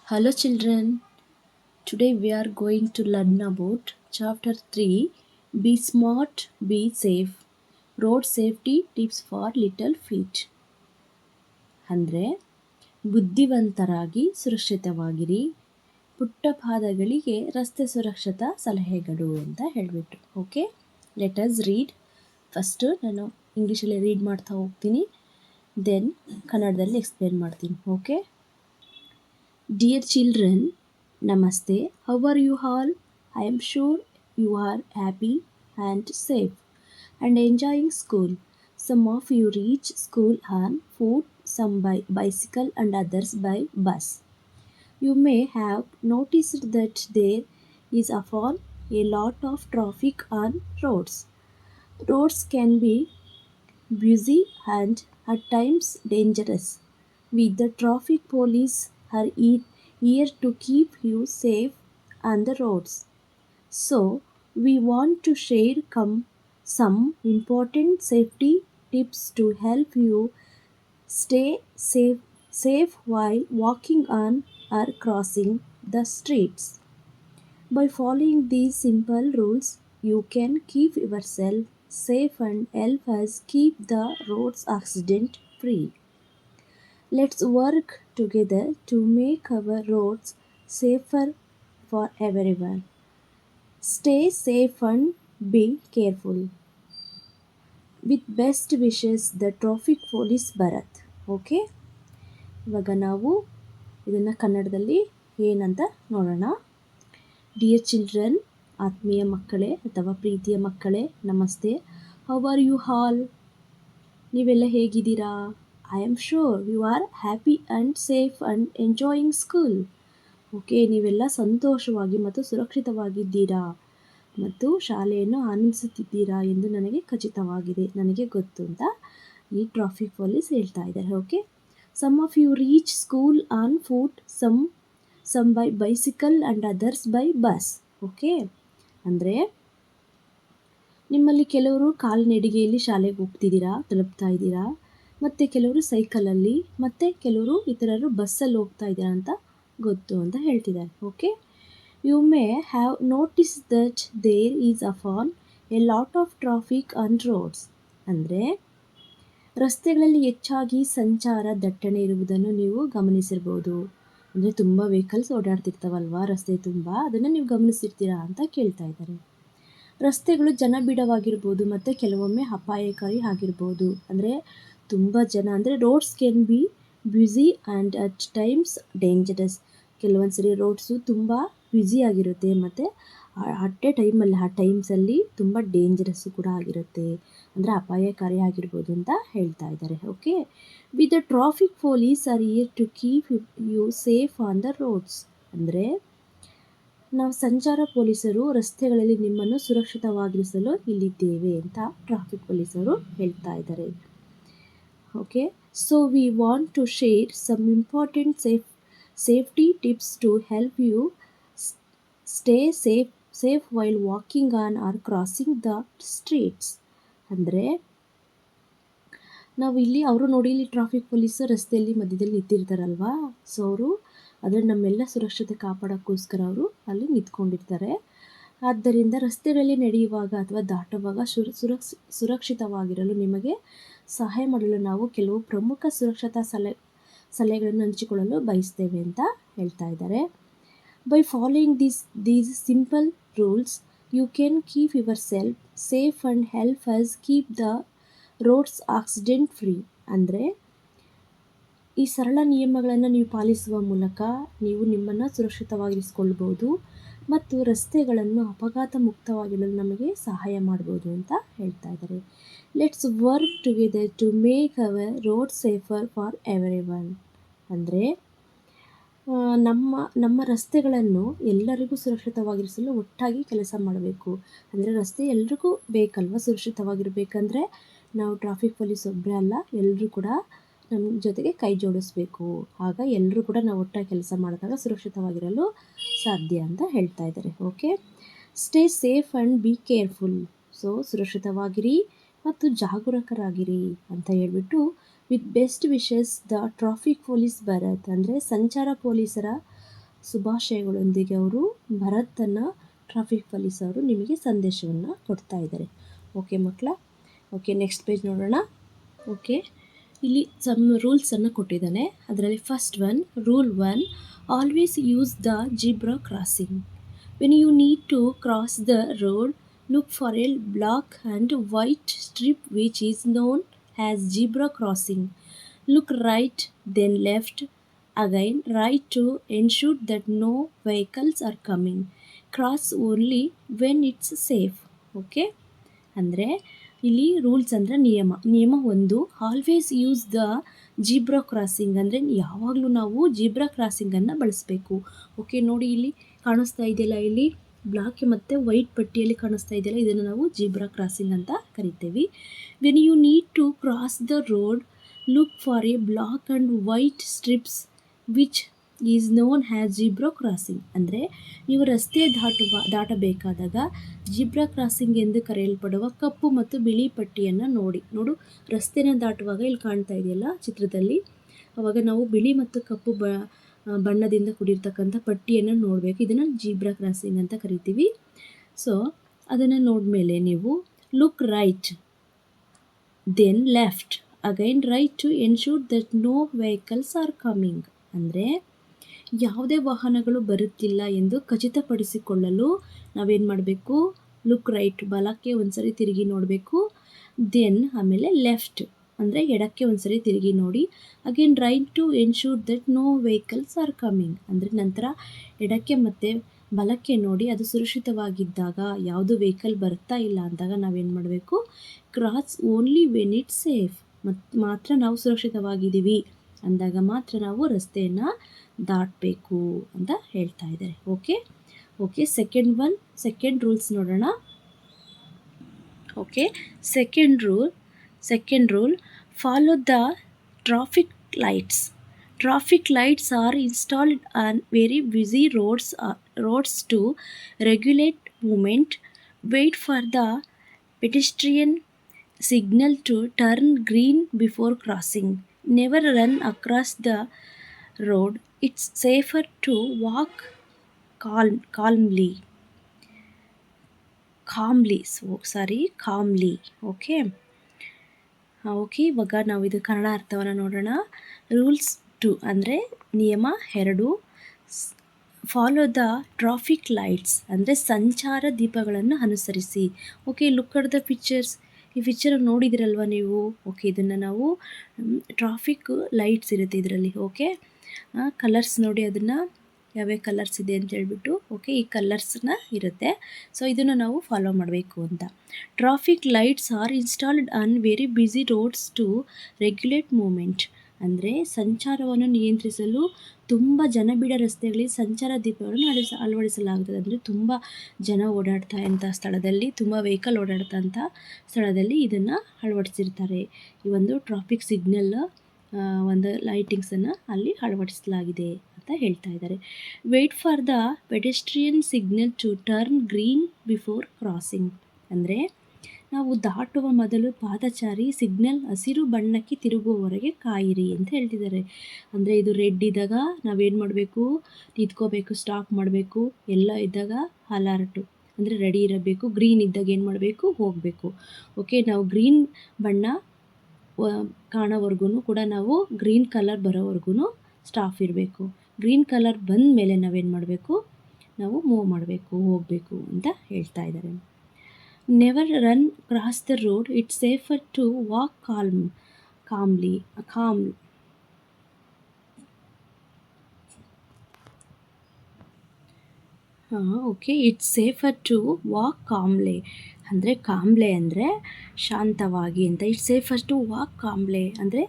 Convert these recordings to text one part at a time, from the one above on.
Hello children, today we are going to learn about chapter 3 Be Smart, Be Safe Road Safety Tips for Little Feet. ಅಂದರೆ ಬುದ್ಧಿವಂತರಾಗಿ ಸುರಕ್ಷಿತವಾಗಿರಿ ಪುಟ್ಟ ಪಾದಗಳಿಗೆ ರಸ್ತೆ ಸುರಕ್ಷತಾ ಸಲಹೆಗಳು ಅಂತ ಹೇಳಿಬಿಟ್ರು. Okay, let us read. First ನಾನು ಇಂಗ್ಲೀಷಲ್ಲಿ ರೀಡ್ ಮಾಡ್ತಾ ಹೋಗ್ತೀನಿ, ದೆನ್ ಕನ್ನಡದಲ್ಲಿ ಎಕ್ಸ್ಪ್ಲೇನ್ ಮಾಡ್ತೀನಿ. Okay. Dear children, Namaste. How are you all? I am sure you are happy and safe and enjoying school. Some of you reach school on foot, some by bicycle and others by bus. You may have noticed that there is often a lot of traffic on roads. Roads can be busy and at times dangerous. We, the traffic police, are here to keep you safe on the roads. So, we want to share some important safety tips to help you stay safe while walking on or crossing the streets. By following these simple rules, you can keep yourself safe and help us keep the roads accident free. Let's work together to make our roads safer for everyone. Stay safe and be careful. With best wishes, the Traffic Police Bharat. Okay, ಇವಾಗ ನಾವು ಇದನ್ನು ಕನ್ನಡದಲ್ಲಿ ಏನಂತ ನೋಡೋಣ. Dear children, ಆತ್ಮೀಯ ಮಕ್ಕಳೇ ಅಥವಾ ಪ್ರೀತಿಯ ಮಕ್ಕಳೇ, ನಮಸ್ತೆ. How are you all? ನೀವೆಲ್ಲ ಹೇಗಿದ್ದೀರಾ? I am sure you are happy and safe and enjoying school. Okay, ನೀವೆಲ್ಲ ಸಂತೋಷವಾಗಿ ಮತ್ತು ಸುರಕ್ಷಿತವಾಗಿದ್ದೀರಾ ಮತ್ತು ಶಾಲೆಯನ್ನು ಆನಂದಿಸುತ್ತಿದ್ದೀರಾ ಎಂದು ನನಗೆ ಖಚಿತವಾಗಿದೆ, ನನಗೆ ಗೊತ್ತು ಅಂತ ಈ ಟ್ರಾಫಿಕ್ ಪೊಲೀಸ್ ಹೇಳ್ತಾ ಇದ್ದಾರೆ. Okay, some of you reach school on foot, some by bicycle and others by bus. Okay, ಅಂದರೆ ನಿಮ್ಮಲ್ಲಿ ಕೆಲವರು ಕಾಲ್ನಡಿಗೆಯಲ್ಲಿ ಶಾಲೆಗೆ ಹೋಗ್ತಿದ್ದೀರಾ, ತಲುಪ್ತಾ ಇದ್ದೀರಾ, ಮತ್ತು ಕೆಲವರು ಸೈಕಲಲ್ಲಿ, ಮತ್ತು ಕೆಲವರು ಇತರರು ಬಸ್ಸಲ್ಲಿ ಹೋಗ್ತಾ ಇದ್ದೀರಾ ಅಂತ ಗೊತ್ತು ಅಂತ ಹೇಳ್ತಿದ್ದಾರೆ. Okay, you may have notice that there is often a lot of traffic on roads. ಅಂದರೆ ರಸ್ತೆಗಳಲ್ಲಿ ಹೆಚ್ಚಾಗಿ ಸಂಚಾರ ದಟ್ಟಣೆ ಇರುವುದನ್ನು ನೀವು ಗಮನಿಸಿರ್ಬೋದು. ಅಂದರೆ ತುಂಬ ವೆಹಿಕಲ್ಸ್ ಓಡಾಡ್ತಿರ್ತಾವಲ್ವಾ ರಸ್ತೆ ತುಂಬ, ಅದನ್ನು ನೀವು ಗಮನಿಸಿರ್ತೀರಾ ಅಂತ ಕೇಳ್ತಾ ಇದ್ದಾರೆ. ರಸ್ತೆಗಳು ಜನಬೀಡವಾಗಿರ್ಬೋದು ಮತ್ತು ಕೆಲವೊಮ್ಮೆ ಅಪಾಯಕಾರಿ ಆಗಿರ್ಬೋದು. ಅಂದರೆ ತುಂಬ ಜನ, ಅಂದರೆ roads can be busy and at times dangerous. ಕೆಲವೊಂದು ಸರಿ ರೋಡ್ಸು ತುಂಬ ಬ್ಯುಸಿ ಆಗಿರುತ್ತೆ ಮತ್ತು ಅಟ್ ಎ ಟೈಮಲ್ಲಿ ಆ ಟೈಮ್ಸಲ್ಲಿ ತುಂಬ ಡೇಂಜರಸ್ಸು ಕೂಡ ಆಗಿರುತ್ತೆ, ಅಂದರೆ ಅಪಾಯಕಾರಿ ಆಗಿರ್ಬೋದು ಅಂತ ಹೇಳ್ತಾ ಇದ್ದಾರೆ. Okay, with the traffic police are here to keep you safe on the roads. ಅಂದರೆ ನಾವು ಸಂಚಾರ ಪೊಲೀಸರು ರಸ್ತೆಗಳಲ್ಲಿ ನಿಮ್ಮನ್ನು ಸುರಕ್ಷಿತವಾಗಿರಿಸಲು ಇಲ್ಲಿದ್ದೇವೆ ಅಂತ ಟ್ರಾಫಿಕ್ ಪೊಲೀಸರು ಹೇಳ್ತಾ ಇದ್ದಾರೆ. Okay, so we want to share some important safety tips to help you stay safe while walking on or crossing the streets. ಅಂದರೆ ನಾವು ಇಲ್ಲಿ ಅವರು ನೋಡಿ, ಇಲ್ಲಿ ಟ್ರಾಫಿಕ್ ಪೊಲೀಸ್ ರಸ್ತೆಯಲ್ಲಿ ಮಧ್ಯದಲ್ಲಿ ನಿಂತಿರ್ತಾರಲ್ವಾ, ಸೊ ಅವರು ಅದರ ನಮ್ಮೆಲ್ಲ ಸುರಕ್ಷತೆ ಕಾಪಾಡೋಕ್ಕೋಸ್ಕರ ಅವರು ಅಲ್ಲಿ ನಿಂತ್ಕೊಂಡಿರ್ತಾರೆ. ಆದ್ದರಿಂದ ರಸ್ತೆಗಳಲ್ಲಿ ನಡೆಯುವಾಗ ಅಥವಾ ದಾಟುವಾಗ ಸುರಕ್ಷಿತವಾಗಿರಲು ನಿಮಗೆ ಸಹಾಯ ಮಾಡಲು ನಾವು ಕೆಲವು ಪ್ರಮುಖ ಸುರಕ್ಷತಾ ಸಲಹೆಗಳನ್ನು ಹಂಚಿಕೊಳ್ಳಲು ಬಯಸ್ತೇವೆ ಅಂತ ಹೇಳ್ತಾ ಇದ್ದಾರೆ. By following these simple rules you can keep yourself safe and help us keep the roads accident free. ಅಂದರೆ ಈ ಸರಳ ನಿಯಮಗಳನ್ನು ನೀವು ಪಾಲಿಸುವ ಮೂಲಕ ನೀವು ನಿಮ್ಮನ್ನು ಸುರಕ್ಷಿತವಾಗಿರಿಸಿಕೊಳ್ಬೋದು ಮತ್ತು ರಸ್ತೆಗಳನ್ನು ಅಪಘಾತ ಮುಕ್ತವಾಗಿರಲು ನಮಗೆ ಸಹಾಯ ಮಾಡ್ಬೋದು ಅಂತ ಹೇಳ್ತಾ ಇದ್ದಾರೆ. Let's work together to make our road safer for everyone. ಅಂದರೆ ನಮ್ಮ ರಸ್ತೆಗಳನ್ನು ಎಲ್ಲರಿಗೂ ಸುರಕ್ಷಿತವಾಗಿರಿಸಲು ಒಟ್ಟಾಗಿ ಕೆಲಸ ಮಾಡಬೇಕು. ಅಂದರೆ ರಸ್ತೆ ಎಲ್ರಿಗೂ ಬೇಕಲ್ವ, ಸುರಕ್ಷಿತವಾಗಿರಬೇಕಂದ್ರೆ ನಾವು ಟ್ರಾಫಿಕ್ ಪೊಲೀಸ್ ಒಬ್ಬರೇ ಅಲ್ಲ, ಎಲ್ಲರೂ ಕೂಡ ನಮ್ಮ ಜೊತೆಗೆ ಕೈ ಜೋಡಿಸ್ಬೇಕು. ಆಗ ಎಲ್ಲರೂ ಕೂಡ ನಾವು ಒಟ್ಟಾಗಿ ಕೆಲಸ ಮಾಡಿದಾಗ ಸುರಕ್ಷಿತವಾಗಿರಲು ಸಾಧ್ಯ ಅಂತ ಹೇಳ್ತಾ ಇದ್ದಾರೆ. Okay, stay safe and be careful. So ಸುರಕ್ಷಿತವಾಗಿರಿ ಮತ್ತು ಜಾಗರೂಕರಾಗಿರಿ ಅಂತ ಹೇಳ್ಬಿಟ್ಟು with best wishes the traffic police Bharat. ಅಂದರೆ ಸಂಚಾರ ಪೊಲೀಸರ ಶುಭಾಶಯಗಳೊಂದಿಗೆ ಅವರು ಭರತನ ಟ್ರಾಫಿಕ್ ಪೊಲೀಸ್ ಅವರು ನಿಮಗೆ ಸಂದೇಶವನ್ನು ಕೊಡ್ತಾ ಇದ್ದಾರೆ. ಓಕೆ ಮಕ್ಕಳ. ಓಕೆ, ನೆಕ್ಸ್ಟ್ ಪೇಜ್ ನೋಡೋಣ. ಓಕೆ, ಇಲ್ಲಿ ಸಮ್ ರೂಲ್ಸನ್ನು ಕೊಟ್ಟಿದ್ದಾನೆ. ಅದರಲ್ಲಿ first one, rule 1, always use the zebra crossing. When you need to cross the road, look for a black and white strip which is known as zebra crossing. Look right, then left, again right to ensure that no vehicles are coming. Cross only when it's safe. Okay, ಅಂದರೆ ಇಲ್ಲಿ rules ಅಂದರೆ ನಿಯಮ 1, always use the zebra crossing. ಅಂದರೆ ಯಾವಾಗಲೂ ನಾವು zebra ಕ್ರಾಸಿಂಗನ್ನು ಬಳಸಬೇಕು. Okay, ನೋಡಿ ಇಲ್ಲಿ ಕಾಣಿಸ್ತಾ ಇದೆಯಲ್ಲ, ಇಲ್ಲಿ ಬ್ಲಾಕ್ ಮತ್ತು ವೈಟ್ ಪಟ್ಟಿಯಲ್ಲಿ ಕಾಣಿಸ್ತಾ ಇದೆಯಲ್ಲ, ಇದನ್ನು ನಾವು ಜೀಬ್ರಾ ಕ್ರಾಸಿಂಗ್ ಅಂತ ಕರಿತೀವಿ. When you need to cross the road, look for a black and white stripes which is known has zebra crossing. ಅಂದರೆ ನೀವು ರಸ್ತೆ ದಾಟಬೇಕಾದಾಗ ಜೀಬ್ರಾ ಕ್ರಾಸಿಂಗ್ ಎಂದು ಕರೆಯಲ್ಪಡುವ ಕಪ್ಪು ಮತ್ತು ಬಿಳಿ ಪಟ್ಟಿಯನ್ನು ನೋಡು ರಸ್ತೆನ ದಾಟುವಾಗ ಇಲ್ಲಿ ಕಾಣ್ತಾ ಇದೆಯಲ್ಲ ಚಿತ್ರದಲ್ಲಿ, ಆವಾಗ ನಾವು ಬಿಳಿ ಮತ್ತು ಕಪ್ಪು ಬಣ್ಣದಿಂದ ಕೂಡಿರ್ತಕ್ಕಂಥ ಪಟ್ಟಿಯನ್ನು ನೋಡಬೇಕು. ಇದನ್ನು ಜೀಬ್ರಾ ಕ್ರಾಸಿಂಗ್ ಅಂತ ಕರಿತೀವಿ. ಸೊ ಅದನ್ನು ನೋಡಿದ್ಮೇಲೆ ನೀವು look right, then left, again right to ensure that no vehicles are coming. ಅಂದರೆ ಯಾವುದೇ ವಾಹನಗಳು ಬರುತ್ತಿಲ್ಲ ಎಂದು ಖಚಿತಪಡಿಸಿಕೊಳ್ಳಲು ನಾವೇನು ಮಾಡಬೇಕು, ಲುಕ್ ರೈಟ್, ಬಲಕ್ಕೆ ಒಂದ್ಸರಿ ತಿರುಗಿ ನೋಡಬೇಕು. ದೆನ್ ಆಮೇಲೆ ಲೆಫ್ಟ್ ಅಂದರೆ ಎಡಕ್ಕೆ ಒಂದ್ಸರಿ ತಿರುಗಿ ನೋಡಿ. Again right to ensure that no vehicles are coming. ಅಂದರೆ ನಂತರ ಎಡಕ್ಕೆ ಮತ್ತು ಬಲಕ್ಕೆ ನೋಡಿ, ಅದು ಸುರಕ್ಷಿತವಾಗಿದ್ದಾಗ, ಯಾವುದು ವೆಹಿಕಲ್ ಬರ್ತಾ ಇಲ್ಲ ಅಂದಾಗ ನಾವೇನು ಮಾಡಬೇಕು, cross only when it's safe. ಮಾತ್ರ ನಾವು ಸುರಕ್ಷಿತವಾಗಿದ್ದೀವಿ ಅಂದಾಗ ಮಾತ್ರ ನಾವು ರಸ್ತೆಯನ್ನು ದಾಟಬೇಕು ಅಂತ ಹೇಳ್ತಾ ಇದ್ದಾರೆ. ಓಕೆ, ಸೆಕೆಂಡ್ ರೂಲ್ಸ್ ನೋಡೋಣ. Okay, second rule, follow the traffic lights. Traffic lights are installed on very busy roads to regulate movement. Wait for the pedestrian signal to turn green before crossing. Never run across the road. It's safer to walk calmly. Okay, ಇವಾಗ ನಾವು ಇದು ಕನ್ನಡ ಅರ್ಥವನ್ನು ನೋಡೋಣ. Rules 2 ಅಂದರೆ ನಿಯಮ 2, follow the traffic lights ಅಂದರೆ ಸಂಚಾರ ದೀಪಗಳನ್ನು ಅನುಸರಿಸಿ. Okay, look at the pictures. ಈ ಪಿಕ್ಚರ್ ನೋಡಿದಿರಲ್ವ ನೀವು. ಓಕೆ, ಇದನ್ನು ನಾವು ಟ್ರಾಫಿಕ್ ಲೈಟ್ಸ್ ಇರುತ್ತೆ ಇದರಲ್ಲಿ. ಓಕೆ, ಕಲರ್ಸ್ ನೋಡಿ, ಅದನ್ನು ಯಾವ್ಯಾವ ಕಲರ್ಸ್ ಇದೆ ಅಂತ ಹೇಳ್ಬಿಟ್ಟು. ಓಕೆ, ಈ ಕಲರ್ಸ್ನ ಇರುತ್ತೆ. ಸೊ ಇದನ್ನು ನಾವು ಫಾಲೋ ಮಾಡಬೇಕು ಅಂತ. Traffic lights are installed on very busy roads to regulate movement. ಅಂದರೆ ಸಂಚಾರವನ್ನು ನಿಯಂತ್ರಿಸಲು ತುಂಬ ಜನಬೀಡ ರಸ್ತೆಗಳಲ್ಲಿ ಸಂಚಾರ ದೀಪಗಳನ್ನು ಅಳವಡಿಸಲಾಗುತ್ತದೆ. ಅಂದರೆ ತುಂಬ ಜನ ಓಡಾಡ್ತಾ ಇಂಥ ಸ್ಥಳದಲ್ಲಿ, ತುಂಬ ವೆಹಿಕಲ್ ಓಡಾಡ್ತಂಥ ಸ್ಥಳದಲ್ಲಿ ಇದನ್ನು ಅಳವಡಿಸಿರ್ತಾರೆ. ಈ ಒಂದು ಟ್ರಾಫಿಕ್ ಸಿಗ್ನಲ್ ಒಂದು ಲೈಟಿಂಗ್ಸನ್ನು ಅಲ್ಲಿ ಅಳವಡಿಸಲಾಗಿದೆ ಅಂತ ಹೇಳ್ತಾ ಇದ್ದಾರೆ. Wait for the pedestrian signal to turn green before crossing. ಅಂದರೆ ನಾವು ದಾಟುವ ಮೊದಲು ಪಾದಚಾರಿ ಸಿಗ್ನಲ್ ಹಸಿರು ಬಣ್ಣಕ್ಕೆ ತಿರುಗುವವರೆಗೆ ಕಾಯಿರಿ ಅಂತ ಹೇಳ್ತಿದ್ದಾರೆ. ಅಂದರೆ ಇದು ರೆಡ್ ಇದ್ದಾಗ ನಾವೇನು ಮಾಡಬೇಕು, ನಿಂತ್ಕೋಬೇಕು, ಸ್ಟಾಪ್ ಮಾಡಬೇಕು. ಎಲ್ಲ ಇದ್ದಾಗ ಅಲರ್ಟು ಅಂದರೆ ರೆಡಿ ಇರಬೇಕು. ಗ್ರೀನ್ ಇದ್ದಾಗ ಏನು ಮಾಡಬೇಕು, ಹೋಗಬೇಕು. ಓಕೆ, ನಾವು ಗ್ರೀನ್ ಬಣ್ಣ ಕಾಣೋವರೆಗೂ ಕೂಡ ನಾವು ಗ್ರೀನ್ ಕಲರ್ ಬರೋವರೆಗೂ ಸ್ಟಾಪ್ ಇರಬೇಕು. ಗ್ರೀನ್ ಕಲರ್ ಬಂದ ಮೇಲೆ ನಾವೇನು ಮಾಡಬೇಕು, ನಾವು ಮೂವ್ ಮಾಡಬೇಕು, ಹೋಗಬೇಕು ಅಂತ ಹೇಳ್ತಾ ಇದ್ದಾರೆ. Never run cross the road. It's safer to walk calmly. Okay, it's safer to walk calmly. ಅಂದರೆ ಕಾಮ್ಲೆ ಅಂದರೆ ಶಾಂತವಾಗಿ ಅಂತ. It's safer to walk calmly ಅಂದರೆ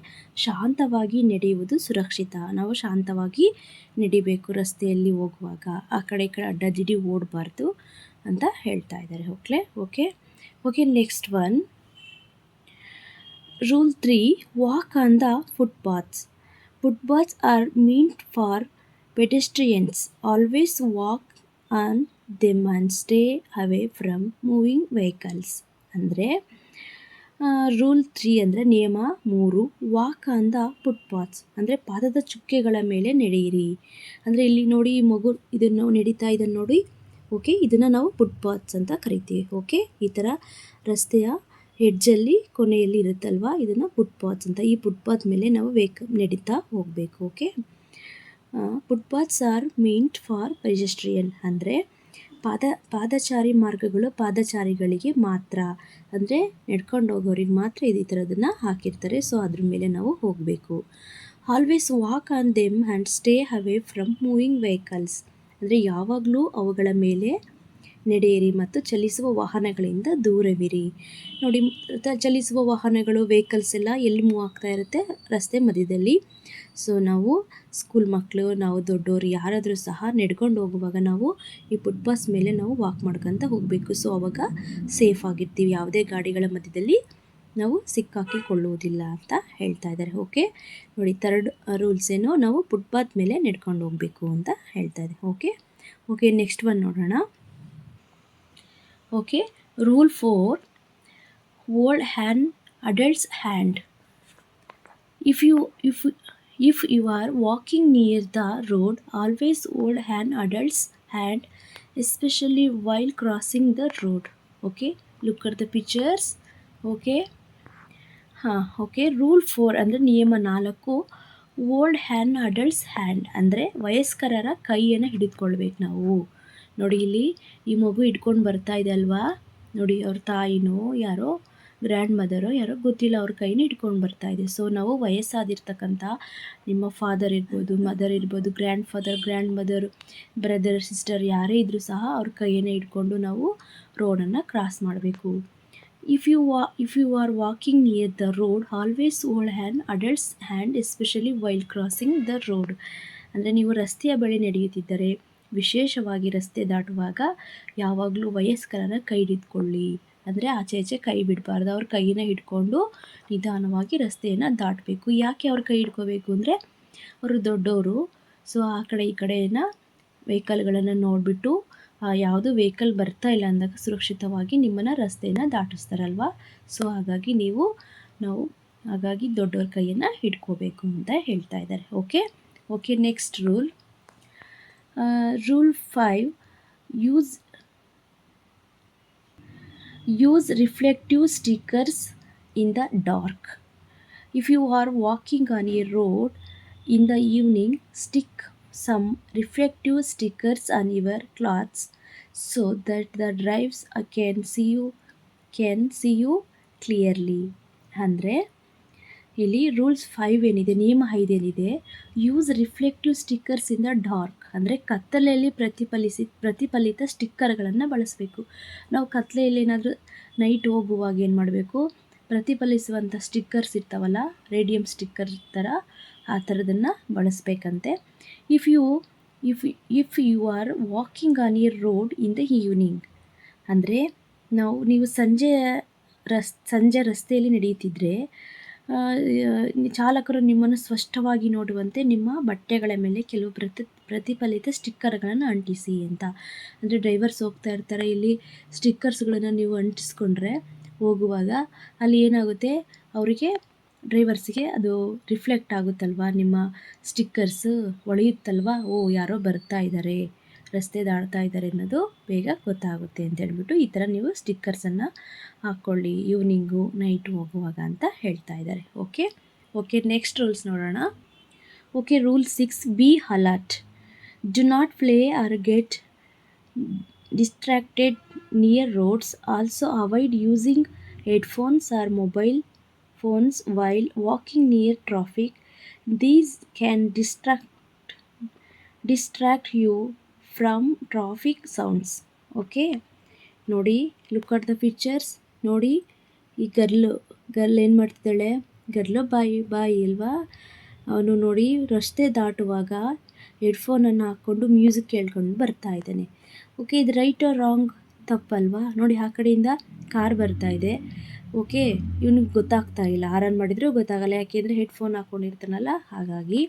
ಶಾಂತವಾಗಿ ನಡೆಯುವುದು ಸುರಕ್ಷಿತ. ನಾವು ಶಾಂತವಾಗಿ ನಡಿಬೇಕು ರಸ್ತೆಯಲ್ಲಿ ಹೋಗುವಾಗ. ಆ ಕಡೆ ಈ ಕಡೆ ಅಡ್ಡದಿಡ್ಡಿ ಓಡಬಾರ್ದು ಅಂತ ಹೇಳ್ತಾ ಇದ್ದಾರೆ. Okay, next one, rule 3, walk on the footpaths. Footpaths are meant for pedestrians. Always walk on them and stay away from moving vehicles. ಅಂದರೆ ರೂಲ್ 3 ಅಂದರೆ ನಿಯಮ 3, ವಾಕ್ ಆನ್ ದ ಫುಟ್ಪಾತ್ಸ್ ಅಂದರೆ ಪಾದದ ಚುಕ್ಕೆಗಳ ಮೇಲೆ ನಡೆಯಿರಿ. ಅಂದರೆ ಇಲ್ಲಿ ನೋಡಿ ಈ ಮಗು ಇದನ್ನು ನಡೀತಾ ಇದನ್ನು ನೋಡಿ. ಓಕೆ, ಇದನ್ನು ನಾವು ಫುಟ್ಪಾತ್ಸ್ ಅಂತ ಕರಿತೀವಿ. ಓಕೆ, ಈ ಥರ ರಸ್ತೆಯ ಹೆಡ್ಜಲ್ಲಿ ಕೊನೆಯಲ್ಲಿ ಇರುತ್ತಲ್ವ, ಇದನ್ನು ಫುಟ್ಪಾತ್ಸ್ ಅಂತ. ಈ ಫುಟ್ಪಾತ್ ಮೇಲೆ ನಾವು ನಡೀತಾ ಹೋಗಬೇಕು. Okay, footpaths are meant for pedestrian ಅಂದರೆ ಪಾದಚಾರಿ ಮಾರ್ಗಗಳು ಪಾದಚಾರಿಗಳಿಗೆ ಮಾತ್ರ, ಅಂದರೆ ನಡ್ಕೊಂಡು ಹೋಗೋರಿಗೆ ಮಾತ್ರ ಈ ಥರದನ್ನು ಹಾಕಿರ್ತಾರೆ. ಸೊ ಅದ್ರ ಮೇಲೆ ನಾವು ಹೋಗಬೇಕು. Always walk on them and stay away from moving vehicles ಅಂದರೆ ಯಾವಾಗಲೂ ಅವುಗಳ ಮೇಲೆ ನಡೆಯಿರಿ ಮತ್ತು ಚಲಿಸುವ ವಾಹನಗಳಿಂದ ದೂರವಿರಿ. ನೋಡಿ, ಚಲಿಸುವ ವಾಹನಗಳು ವೆಹಿಕಲ್ಸ್ ಎಲ್ಲ ಎಲ್ಲಿ ಮೂವ್ ಆಗ್ತಾ ಇರುತ್ತೆ? ರಸ್ತೆ ಮಧ್ಯದಲ್ಲಿ. ಸೊ ನಾವು ಸ್ಕೂಲ್ ಮಕ್ಕಳು, ನಾವು ದೊಡ್ಡವರು ಯಾರಾದರೂ ಸಹ ನಡ್ಕೊಂಡು ಹೋಗುವಾಗ ನಾವು ಈ ಫುಟ್ಪಾತ್ ಮೇಲೆ ನಾವು ವಾಕ್ ಮಾಡ್ಕೊತ ಹೋಗಬೇಕು. ಸೊ ಅವಾಗ ಸೇಫ್ ಆಗಿರ್ತೀವಿ, ಯಾವುದೇ ಗಾಡಿಗಳ ಮಧ್ಯದಲ್ಲಿ ನಾವು ಸಿಕ್ಕಾಕಿಕೊಳ್ಳುವುದಿಲ್ಲ ಅಂತ ಹೇಳ್ತಾ ಇದ್ದಾರೆ. ಓಕೆ, ನೋಡಿ, ಥರ್ಡ್ ರೂಲ್ಸ್ ಏನು, ನಾವು ಫುಟ್ಪಾತ್ ಮೇಲೆ ನಡ್ಕೊಂಡು ಹೋಗಬೇಕು ಅಂತ ಹೇಳ್ತಾ ಇದೆ. ಓಕೆ, ನೆಕ್ಸ್ಟ್ ಒನ್ ನೋಡೋಣ. Okay, rule 4, hold an adult's hand. If you are walking near the road, always hold an adult's hand, especially while crossing the road. Okay, look at the pictures. Okay, rule 4 ಅಂದರೆ ನಿಯಮ 4, hold an adult's hand ಅಂದರೆ ವಯಸ್ಕರರ ಕೈಯನ್ನು ಹಿಡಿದುಕೊಳ್ಬೇಕು ನಾವು. ನೋಡಿ, ಇಲ್ಲಿ ಈ ಮಗು ಹಿಡ್ಕೊಂಡು ಬರ್ತಾ ಇದೆ ಅಲ್ವಾ. ನೋಡಿ, ಅವ್ರ ತಾಯಿನೋ ಯಾರೋ ಗ್ರ್ಯಾಂಡ್ ಮದರೋ ಯಾರೋ ಗೊತ್ತಿಲ್ಲ, ಅವ್ರ ಕೈನ ಹಿಡ್ಕೊಂಡು ಬರ್ತಾ ಇದೆ. ಸೊ ನಾವು ವಯಸ್ಸಾದಿರ್ತಕ್ಕಂಥ ನಿಮ್ಮ ಫಾದರ್ ಇರ್ಬೋದು, ಮದರ್ ಇರ್ಬೋದು, grandfather, grandmother, brother, sister ಯಾರೇ ಇದ್ದರೂ ಸಹ ಅವ್ರ ಕೈಯನ್ನು ಹಿಡ್ಕೊಂಡು ನಾವು ರೋಡನ್ನು ಕ್ರಾಸ್ ಮಾಡಬೇಕು. If you are walking near the road, always hold an adult's hand especially while crossing the road. ಅಂದರೆ ನೀವು ರಸ್ತೆಯ ಬಳಿ ನಡೆಯುತ್ತಿದ್ದರೆ, ವಿಶೇಷವಾಗಿ ರಸ್ತೆ ದಾಟುವಾಗ ಯಾವಾಗಲೂ ವಯಸ್ಕರರ ಕೈ ಹಿಡಿದುಕೊಳ್ಳಿ. ಅಂದರೆ ಆಚೆ ಈಚೆ ಕೈ ಬಿಡಬಾರ್ದು, ಅವ್ರ ಕೈಯನ್ನು ಹಿಡ್ಕೊಂಡು ನಿಧಾನವಾಗಿ ರಸ್ತೆಯನ್ನು ದಾಟಬೇಕು. ಯಾಕೆ ಅವ್ರ ಕೈ ಹಿಡ್ಕೋಬೇಕು ಅಂದರೆ ಅವರು ದೊಡ್ಡವರು. ಸೊ ಆ ಕಡೆ ಈ ಕಡೆನ ವೆಹಿಕಲ್ಗಳನ್ನು ನೋಡಿಬಿಟ್ಟು ಯಾವುದು ವೆಹಿಕಲ್ ಬರ್ತಾ ಇಲ್ಲ ಅಂದಾಗ ಸುರಕ್ಷಿತವಾಗಿ ನಿಮ್ಮನ್ನು ರಸ್ತೆಯನ್ನು ದಾಟಿಸ್ತಾರಲ್ವ. ಸೊ ಹಾಗಾಗಿ ಹಾಗಾಗಿ ದೊಡ್ಡವ್ರ ಕೈಯನ್ನು ಹಿಡ್ಕೋಬೇಕು ಅಂತ ಹೇಳ್ತಾ ಇದ್ದಾರೆ. Okay, next rule 5, use reflective stickers in the dark. If you are walking on a road in the evening, stick some reflective stickers on your clothes so that the drivers can see you clearly. ಅಂದರೆ ಇಲ್ಲಿ rules 5 ಏನಿದೆ, ನಿಯಮ 5 ಏನಿದೆ, use reflective stickers in the dark ಅಂದರೆ ಕತ್ತಲೆಯಲ್ಲಿ ಪ್ರತಿಫಲಿತ ಸ್ಟಿಕ್ಕರ್ಗಳನ್ನು ಬಳಸಬೇಕು. ನಾವು ಕತ್ತಲೆಯಲ್ಲಿ ಏನಾದರೂ ನೈಟ್ ಹೋಗುವಾಗ ಏನು ಮಾಡಬೇಕು, ಪ್ರತಿಫಲಿಸುವಂಥ ಸ್ಟಿಕ್ಕರ್ಸ್ ಇರ್ತಾವಲ್ಲ, ರೇಡಿಯಮ್ ಸ್ಟಿಕ್ಕರ್ ಥರ, ಆ ಥರದನ್ನು ಬಳಸಬೇಕಂತೆ. If you are walking on a road in the evening ಅಂದರೆ ನೀವು ಸಂಜೆ ರಸ್ತೆಯಲ್ಲಿ ನಡೆಯುತ್ತಿದ್ದರೆ ಚಾಲಕರು ನಿಮ್ಮನ್ನು ಸ್ಪಷ್ಟವಾಗಿ ನೋಡುವಂತೆ ನಿಮ್ಮ ಬಟ್ಟೆಗಳ ಮೇಲೆ ಕೆಲವು ಪ್ರತಿಫಲಿತ ಸ್ಟಿಕ್ಕರ್ಗಳನ್ನು ಅಂಟಿಸಿ ಅಂತ. ಅಂದರೆ ಡ್ರೈವರ್ಸ್ ಹೋಗ್ತಾ ಇರ್ತಾರೆ, ಇಲ್ಲಿ ಸ್ಟಿಕ್ಕರ್ಸ್ಗಳನ್ನು ನೀವು ಅಂಟಿಸ್ಕೊಂಡ್ರೆ ಹೋಗುವಾಗ ಅಲ್ಲಿ ಏನಾಗುತ್ತೆ, ಅವರಿಗೆ ಡ್ರೈವರ್ಸಿಗೆ ಅದು ರಿಫ್ಲೆಕ್ಟ್ ಆಗುತ್ತಲ್ವ, ನಿಮ್ಮ ಸ್ಟಿಕ್ಕರ್ಸ್ ಹೊಳೆಯುತ್ತಲ್ವ, ಯಾರೋ ಬರ್ತಾ ಇದ್ದಾರೆ, ರಸ್ತೆ ದಾಟ್ತಾ ಇದ್ದಾರೆ ಅನ್ನೋದು ಬೇಗ ಗೊತ್ತಾಗುತ್ತೆ ಅಂತ ಹೇಳ್ಬಿಟ್ಟು ಈ ಥರ ನೀವು ಸ್ಟಿಕ್ಕರ್ಸನ್ನು ಹಾಕ್ಕೊಳ್ಳಿ ಈವ್ನಿಂಗು ನೈಟು ಹೋಗುವಾಗ ಅಂತ ಹೇಳ್ತಾ ಇದ್ದಾರೆ. ಓಕೆ, ನೆಕ್ಸ್ಟ್ ರೂಲ್ಸ್ ನೋಡೋಣ. Rule 6, be alert. Do not play or get distracted near roads. Also avoid using headphones or mobile phones while walking near traffic. These can distract you from traffic sounds. Okay, ನೋಡಿ, look at the pictures. ನೋಡಿ, ಈ girl ಏನು ಮಾಡ್ತಿದ್ದಾಳೆ, ಗರ್ಲು ಬಾಯಿ ಅಲ್ವಾ, ಅವನು ನೋಡಿ ರಸ್ತೆ ದಾಟುವಾಗ ಹೆಡ್ಫೋನನ್ನು ಹಾಕ್ಕೊಂಡು ಮ್ಯೂಸಿಕ್ ಕೇಳ್ಕೊಂಡು ಬರ್ತಾ ಇದ್ದಾನೆ. ಓಕೆ, ಇದು ರೈಟ್ ಆರ್ ರಾಂಗ್, ತಪ್ಪಲ್ವಾ? ನೋಡಿ, ಆ ಕಡೆಯಿಂದ ಕಾರ್ ಬರ್ತಾ ಇದೆ. ಓಕೆ, ಇವನಿಗೆ ಗೊತ್ತಾಗ್ತಾ ಇಲ್ಲ, ಆರನ್ ಮಾಡಿದರೂ ಗೊತ್ತಾಗಲ್ಲ, ಯಾಕೆಂದರೆ ಹೆಡ್ಫೋನ್ ಹಾಕ್ಕೊಂಡಿರ್ತಾನಲ್ಲ, ಹಾಗಾಗಿ.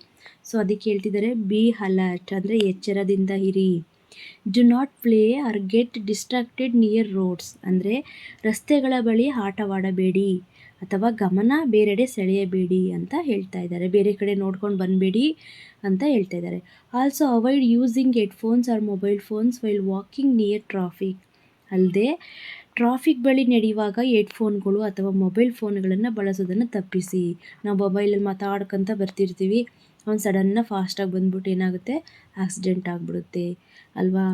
ಸೊ ಅದಕ್ಕೆ ಹೇಳ್ತಿದ್ದಾರೆ ಬಿ ಅಲರ್ಟ್ ಅಂದರೆ ಎಚ್ಚರದಿಂದ ಇರಿ. Do not play or get distracted near roads ಅಂದರೆ ರಸ್ತೆಗಳ ಬಳಿ ಆಟವಾಡಬೇಡಿ. ಅಥವಾ ಗಮನ ಬೇರೆಡೆ ಸೆಳೆಯಬೇಡಿ ಅಂತ ಹೇಳ್ತಾ ಇದ್ದಾರೆ. ಬೇರೆ ಕಡೆ ನೋಡ್ಕೊಂಡು ಬಂದಬೇಡಿ ಅಂತ ಹೇಳ್ತಾ ಇದ್ದಾರೆ. Also avoid using headphones or mobile phones while walking near traffic. ಅಲ್ಲದೆ ಟ್ರಾಫಿಕ್ ಬಳಿ ನಡೆಯುವಾಗ ಹೆಡ್ಫೋನ್ಗಳು ಅಥವಾ ಮೊಬೈಲ್ ಫೋನ್ಗಳನ್ನು ಬಳಸೋದನ್ನು ತಪ್ಪಿಸಿ. ನಾವು ಮೊಬೈಲಲ್ಲಿ ಮಾತಾಡ್ಕೊತ ಬರ್ತಿರ್ತೀವಿ, ಅವ್ನು ಸಡನ್ನಾಗಿ ಫಾಸ್ಟಾಗಿ ಬಂದ್ಬಿಟ್ಟು ಏನಾಗುತ್ತೆ, ಆಕ್ಸಿಡೆಂಟ್ ಆಗಿಬಿಡುತ್ತೆ ಅಲ್ವಾ.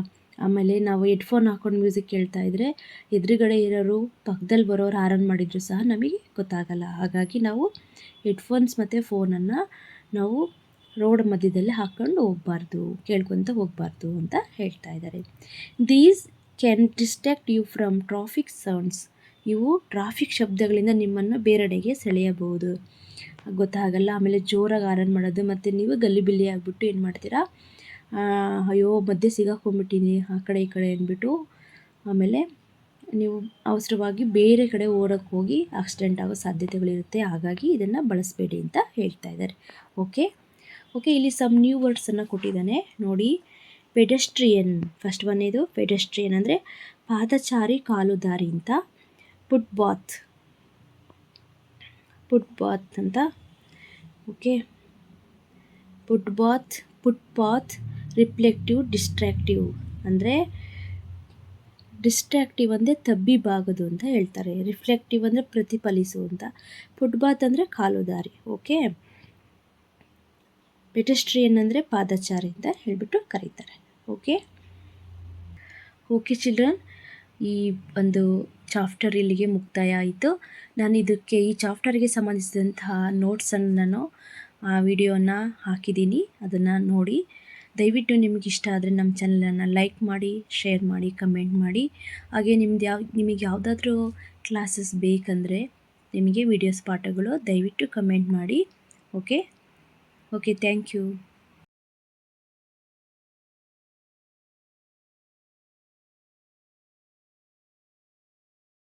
ಆಮೇಲೆ ನಾವು ಹೆಡ್ಫೋನ್ ಹಾಕ್ಕೊಂಡು ಮ್ಯೂಸಿಕ್ ಕೇಳ್ತಾ ಇದ್ದರೆ ಎದುರುಗಡೆ ಇರೋರು ಪಕ್ಕದಲ್ಲಿ ಬರೋರು ಹಾರನ್ ಮಾಡಿದರೂ ಸಹ ನಮಗೆ ಗೊತ್ತಾಗಲ್ಲ. ಹಾಗಾಗಿ ನಾವು ಹೆಡ್ಫೋನ್ಸ್ ಮತ್ತು ಫೋನನ್ನು ನಾವು ರೋಡ್ ಮಧ್ಯದಲ್ಲಿ ಹಾಕ್ಕೊಂಡು ಹೋಗಬಾರ್ದು, ಕೇಳ್ಕೊತ ಹೋಗಬಾರ್ದು ಅಂತ ಹೇಳ್ತಾ ಇದ್ದಾರೆ. These can distract you from traffic sounds. ಇವು ಟ್ರಾಫಿಕ್ ಶಬ್ದಗಳಿಂದ ನಿಮ್ಮನ್ನು ಬೇರೆಡೆಗೆ ಸೆಳೆಯಬಹುದು, ಗೊತ್ತಾಗಲ್ಲ. ಆಮೇಲೆ ಜೋರಾಗಿ ಹಾರನ್ ಮಾಡೋದು, ಮತ್ತು ನೀವು ಗಲ್ಲಿಬಿಲ್ಲಿ ಆಗಿಬಿಟ್ಟು ಏನು ಮಾಡ್ತೀರಾ, ಅಯ್ಯೋ ಮಧ್ಯೆ ಸಿಗಾಕೊಂಡ್ಬಿಟ್ಟಿನಿ ಆ ಕಡೆ ಈ ಕಡೆ ಅಂದ್ಬಿಟ್ಟು ಆಮೇಲೆ ನೀವು ಅವಸರವಾಗಿ ಬೇರೆ ಕಡೆ ಓಡೋಕ್ಕೆ ಹೋಗಿ ಆಕ್ಸಿಡೆಂಟ್ ಆಗೋ ಸಾಧ್ಯತೆಗಳಿರುತ್ತೆ. ಹಾಗಾಗಿ ಇದನ್ನು ಬಳಸಬೇಡಿ ಅಂತ ಹೇಳ್ತಾ ಇದ್ದಾರೆ. ಓಕೆ, ಇಲ್ಲಿ ಸಮ್ ನ್ಯೂ ವರ್ಡ್ಸನ್ನು ಕೊಟ್ಟಿದ್ದಾನೆ ನೋಡಿ. ಪೆಡೆಸ್ಟ್ರಿಯನ್, ಫಸ್ಟ್ ಒನ್ ಇದು ಪೆಡೆಸ್ಟ್ರಿಯನ್ ಅಂದರೆ ಪಾದಚಾರಿ ಕಾಲುದಾರಿ ಅಂತ. ಫುಟ್ಪಾತ್ ಅಂತ. ಓಕೆ, ಫುಟ್ಪಾತ್ ರಿಫ್ಲೆಕ್ಟಿವ್, ಡಿಸ್ಟ್ರಾಕ್ಟಿವ್ ಅಂದರೆ ಡಿಸ್ಟ್ರಾಕ್ಟಿವ್ ಅಂದರೆ ತಬ್ಬಿಬಾಗೋದು ಅಂತ ಹೇಳ್ತಾರೆ. ರಿಫ್ಲೆಕ್ಟಿವ್ ಅಂದರೆ ಪ್ರತಿಫಲಿಸು ಅಂತ. ಫುಟ್ಪಾತ್ ಅಂದರೆ ಕಾಲುದಾರಿ. ಓಕೆ, ಪೆಡೆಸ್ಟ್ರಿಯನ್ ಅಂದರೆ ಪಾದಚಾರಿ ಅಂತ ಹೇಳ್ಬಿಟ್ಟು ಕರೀತಾರೆ. ಓಕೆ ಚಿಲ್ಡ್ರನ್, ಈ ಒಂದು ಚಾಪ್ಟರ್ ಇಲ್ಲಿಗೆ ಮುಕ್ತಾಯ ಆಯಿತು. ನಾನು ಈ ಚಾಪ್ಟರ್ಗೆ ಸಂಬಂಧಿಸಿದಂತಹ ನೋಟ್ಸನ್ನು ನಾನು ಆ ವಿಡಿಯೋನ ಹಾಕಿದ್ದೀನಿ, ಅದನ್ನು ನೋಡಿ. ದಯವಿಟ್ಟು ನಿಮಗೆ ಇಷ್ಟ ಆದರೆ ನಮ್ಮ ಚಾನಲನ್ನು ಲೈಕ್ ಮಾಡಿ, ಶೇರ್ ಮಾಡಿ, ಕಮೆಂಟ್ ಮಾಡಿ. ಹಾಗೆ ನಿಮಗೆ ಯಾವುದಾದ್ರೂ ಕ್ಲಾಸಸ್ ಬೇಕಂದರೆ, ನಿಮಗೆ ವಿಡಿಯೋಸ್ ಪಾಠಗಳು ದಯವಿಟ್ಟು ಕಮೆಂಟ್ ಮಾಡಿ. Okay, thank you.